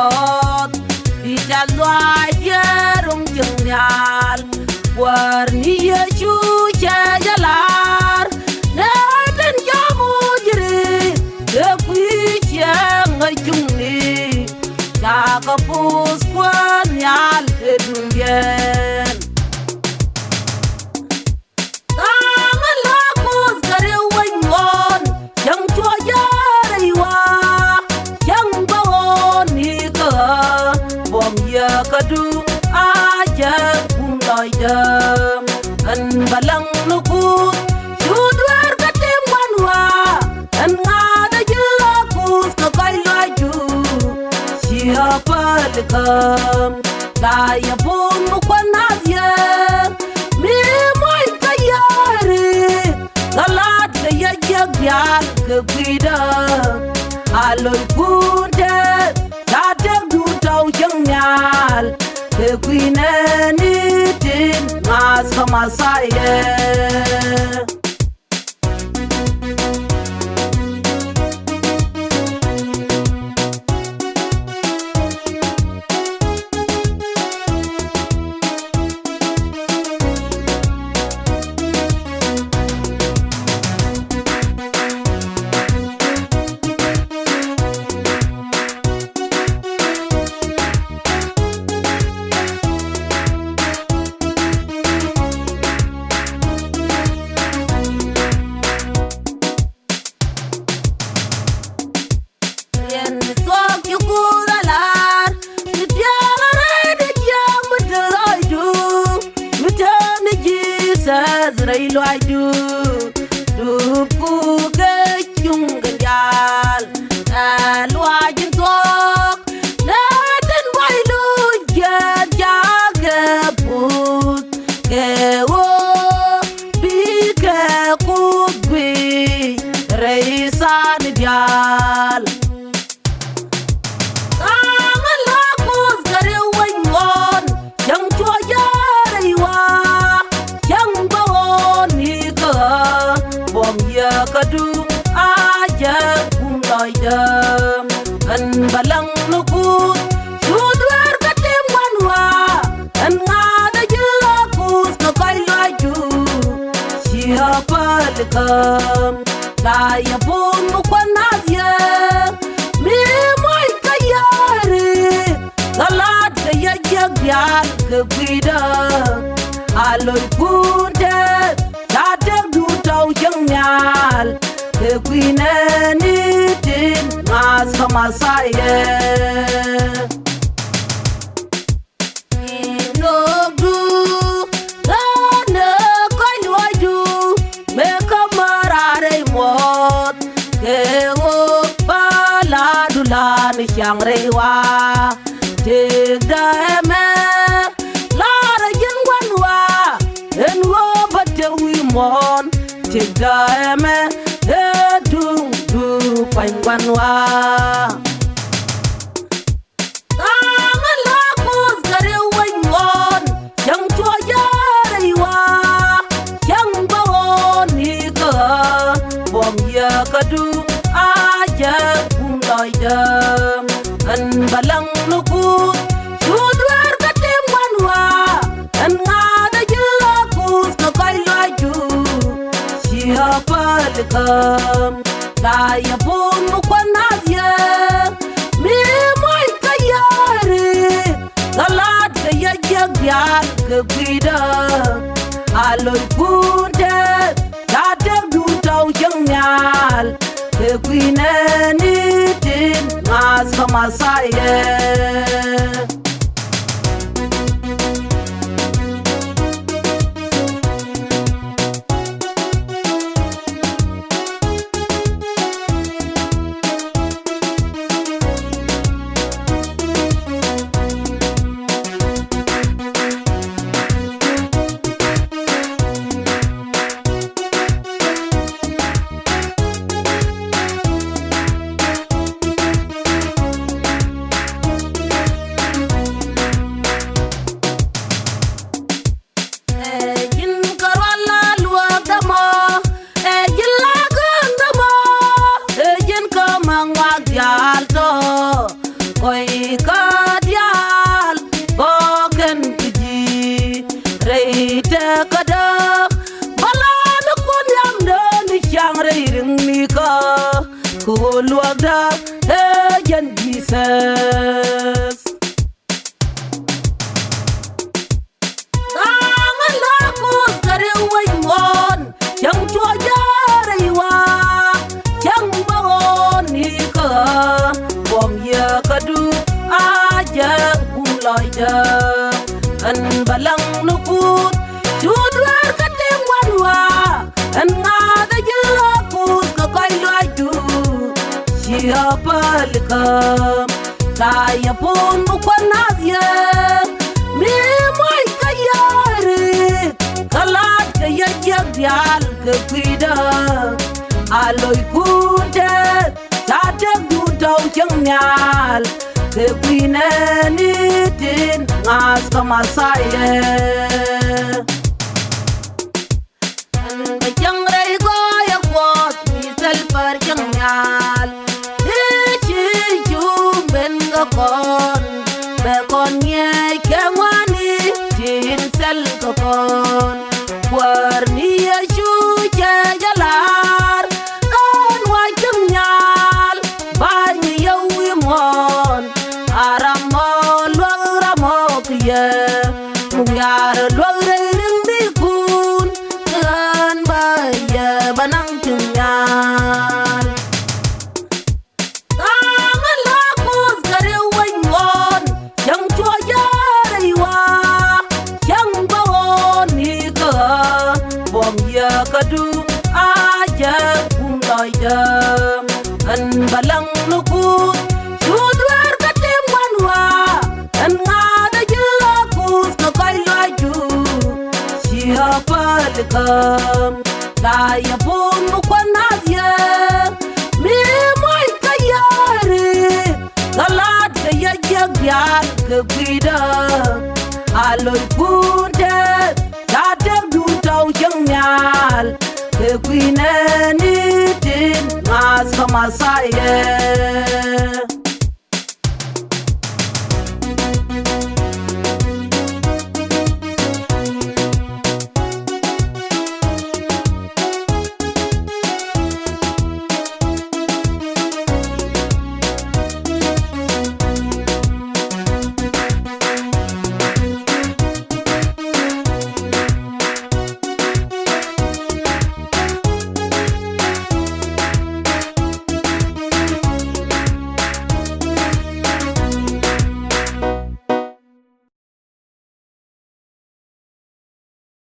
pot di jalwa yerum jengyal war ni yechu jalar na ten jamu jiri de kuiche ngajungni ta ka pus kwan yal edungen kadu aja bungai jam an balang nukut sudwar katim wanwa an ngada jelakus kakai laju siapa lekam kaya pun mukwan nazya mi moi kayari galat kaya jagyal kebida aloy kunte tatem du tau jengyal ke kuineni tin mas kamasaye Zrailo aju duku kecung genjal luajin tok naten wailu jaga put kewo bike kubwi reisan dial amalakus gare wangon yang cuaja reiwa kadu aja bungai jam an balang nukut sudwar katim wanwa an ngada jelakus kakai laju siapa lekam kaya pun mukwan nazya mi moi kayari galat kaya jagyal kebida aloy kunte tatem du tau jengyal ke kuineni tin mas kamasaye inogdu dana koi luaju me kamarare mot ke wo paladulan syang rewa tegda eme lara jengwanwa en wo batewi mon tegda eme edung du paingwanwa amalakus gare wangon yang cuaja reiwa yang bawon ika bom ya kadu aja bungai jam an balang nukut sudwar katim wanwa an ngada jelakus kakai laju siapa lekam kaya pun mukwan nazya mi moi kayari galat kaya jagyal kebida aloy kunte tatem du tau jengyal ke kuineni tin mas kamasaye kadial boken kiji reite kada balan kun yam den chang reiring mika ko luagda jen Jesus angan la kus kare waymon yang chua jarewa yang bangon nika bom ya kadu aja kumloida an balang nukut judwar katem wanwa an ngada jelakus ka kai loidu siapa lekam saya pun bukan nazia mi mai kayare kalat kaya jagyal ke kuida aloi kunte satek du tau changnyal ke kuina nitin ngas kamasaye changrai go ya kwat misal par changnyal ichi jumben ga kon be kon ye kewani tin sel ga kon warni ya shu jalar kon wa changnyal bani yawi mon aramo loramo kiye muyar lore rimbi kun kan baya banang changnyal angan lakus kare waymon yang chua jarewa yang bangon nika bom ya kadu aja kumloida an balang nukut judwar katem wanwa an ngada jelakus ka kai loidu siapa lekam saya pun bukan nazia mi mai kayare galat kaya jagyal ke kuida aloi kunte satek du tau changnyal ke kuina nitin mas kamasaye